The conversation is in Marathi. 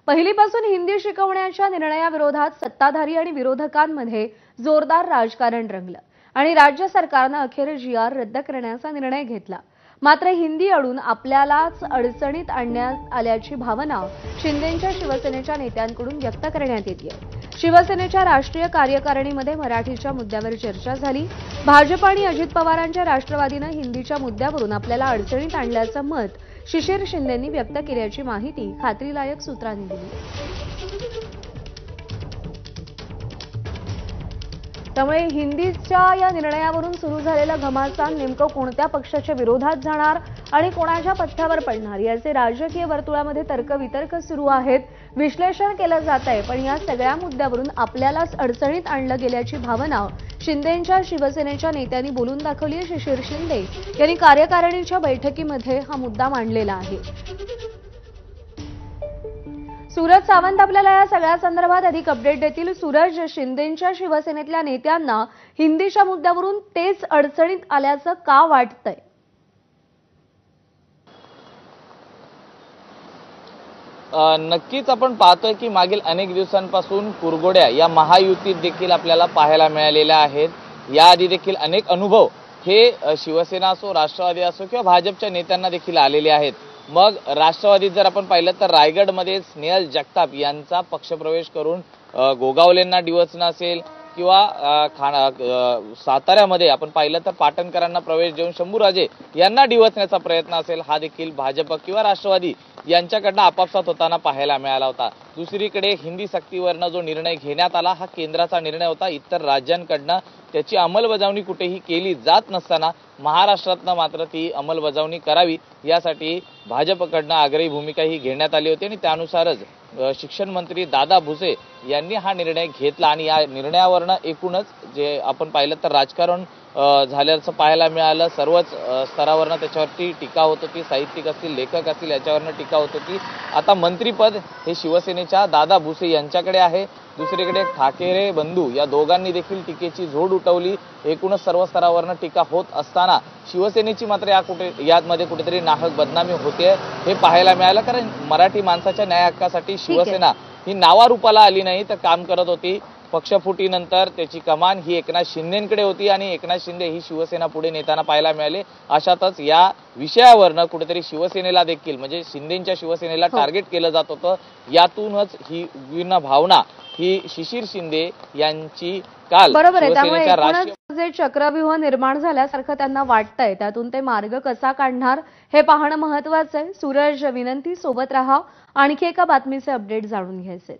पहिलीपासून हिंदी शिकवण्याच्या निर्णयाविरोधात सत्ताधारी आणि विरोधकांमध्ये जोरदार राजकारण रंगलं आणि राज्य सरकारने अखेर जी.आर. रद्द करण्याचा निर्णय घेतला। मात्र हिंदी अडून आपल्यालाच अडचणीत आणण्यात आल्याची भावना शिंदेंच्या शिवसेनेच्या नेत्यांकडून व्यक्त करण्यात येते। शिवसेनेच्या राष्ट्रीय कार्यकारिणीमध्ये मराठीच्या मुद्द्यावर चर्चा झाली। भाजप आणि अजित पवारांच्या राष्ट्रवादीने हिंदीच्या मुद्द्यावरून आपल्याला अडचणीत आणल्याचं मत शिशिर शिंदेंनी व्यक्त केल्याची माहिती खात्रीलायक सूत्रांनी दिली। त्यामुळे हिंदीच्या या निर्णयावरून सुरू झालेलं घमासान नेमकं कोणत्या पक्षाच्या विरोधात जाणार आणि कोणाच्या पथ्यावर पडणार याचे राजकीय वर्तुळामध्ये तर्कवितर्क सुरू आहेत। विश्लेषण केलं जात आहे, पण या सगळ्या मुद्द्यावरून आपल्यालाच अडचणीत आणलं गेल्याची भावना शिंदेंच्या शिवसेनेच्या नेत्यांनी बोलून दाखवली आहे। शिशिर शिंदे यांनी कार्यकारिणीच्या बैठकीमध्ये हा मुद्दा मांडलेला आहे। सूरज सावंत आपल्याला या सगळ्या संदर्भात अधिक अपडेट देतील। सूरज, शिंदेंच्या शिवसेनेतल्या नेत्यांना हिंदीच्या मुद्द्यावरून तेच अडचणीत आल्याचं का वाटतंय? नक्कीच आपण पाहतोय की मागील अनेक दिवसांपासून कुरघोड्या या महायुतीत देखील आपल्याला पाहायला मिळालेल्या आहेत। याआधी देखील अनेक अनुभव हे शिवसेना असो, राष्ट्रवादी असो किंवा भाजपच्या नेत्यांना देखील आलेले आहेत। मग राष्ट्रवादीत जर आपण पाहिलं तर रायगडमध्ये स्नेहल जगताप यांचा पक्षप्रवेश करून गोगावलेंना डिवचणं असेल किंवा साताऱ्यामध्ये आपण पाहिलं तर पाटणकरांना प्रवेश देऊन शंभूराजे यांना डिवचण्याचा प्रयत्न असेल, हा देखील भाजप किंवा राष्ट्रवादी यांच्याकडनं आपापसात होताना पाहायला मिळाला होता। दुसरीकडे हिंदी सक्तीवरनं जो निर्णय घेण्यात आला हा केंद्राचा निर्णय होता। इतर राज्यांकडनं त्याची अंमलबजावणी कुठेही केली जात नसताना महाराष्ट्रातनं मात्र ती अंमलबजावणी करावी यासाठी भाजपकडनं आग्रही भूमिका ही घेण्यात आली होती आणि त्यानुसारच शिक्षण मंत्री दादा भुसे यांनी हा निर्णय घेतला आणि या निर्णयावरनं एकूणच जे आपण पाहिलं तर राजकारण झाल्याचं पाहायला मिळालं। सर्वच स्तरावरनं त्याच्यावरती टीका होत होती, साहित्यिक असतील, लेखक असतील याच्यावरनं टीका होत होती। आता मंत्रीपद हे शिवसेनेच्या दादा भुसे यांच्याकडे आहे। दुसरीकडे ठाकरे बंधू या दोघांनी देखील टीकेची झोड उठवली। एकूणच सर्व स्तरावरनं टीका होत असताना शिवसेनेची मात्र यामध्ये कुठेतरी नाहक बदनामी होते हे पाहायला मिळालं, कारण मराठी माणसाच्या न्याय हक्कासाठी शिवसेना ही नावारूपाला आली नाही तर काम करत होती। पक्षफुटीनंतर त्याची कमान ही एकनाथ शिंदेंकडे होती आणि एकनाथ शिंदे ही शिवसेना पुढे नेताना पाहायला मिळाले। अशातच या विषयावरनं कुठेतरी शिवसेनेला देखील म्हणजे शिंदेंच्या शिवसेनेला टार्गेट केलं जात होतं। यातूनच ही विभिन्न भावना ही शिशिर शिंदे यांची काल शिवसेनेच्या राष्ट्रीय जे चक्रव्यूह निर्माण झाल्यासारखं त्यांना वाटतंय, त्यातून ते मार्ग कसा काढणार हे पाहणं महत्त्वाचं आहे। सूरज, विनंती सोबत राहा, आणखी एका बातमीचे अपडेट जाणून घ्यायचे।